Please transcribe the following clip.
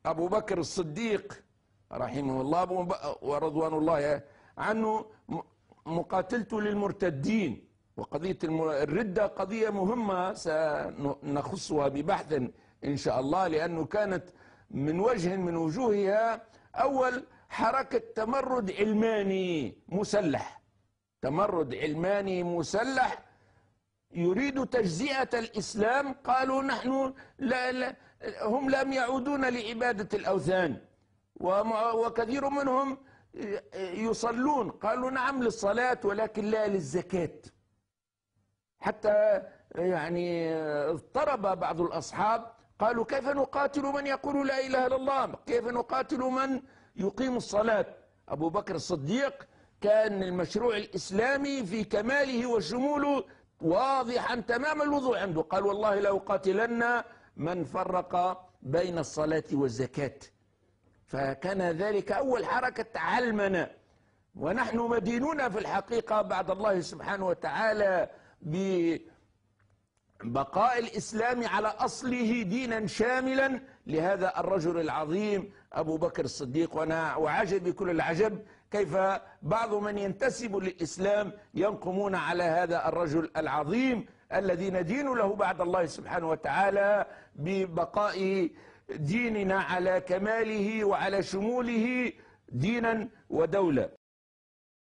أبو بكر الصديق رحمه الله ورضوان الله عنه مقاتلته للمرتدين، وقضية الردة قضية مهمة سنخصها ببحث إن شاء الله، لأنه كانت من وجه من وجوهها أول حركة تمرد علماني مسلح، تمرد علماني مسلح يريد تجزئة الإسلام. قالوا نحن لا هم لم يعودون لعبادة الأوثان، وكثير منهم يصلون، قالوا نعم للصلاة ولكن لا للزكاة. حتى يعني اضطرب بعض الأصحاب، قالوا كيف نقاتل من يقول لا إله إلا الله، كيف نقاتل من يقيم الصلاة. أبو بكر الصديق كان المشروع الإسلامي في كماله وشموله واضحا تمام الوضوح عنده، قال والله لأقاتلن من فرق بين الصلاة والزكاة. فكان ذلك أول حركة علمنا، ونحن مدينون في الحقيقة بعد الله سبحانه وتعالى ببقاء الإسلام على أصله دينا شاملا لهذا الرجل العظيم أبو بكر الصديق. وأنا وعجب كل العجب كيف بعض من ينتسب للإسلام ينقمون على هذا الرجل العظيم الذي ندين له بعد الله سبحانه وتعالى ببقاء ديننا على كماله وعلى شموله دينا ودولة.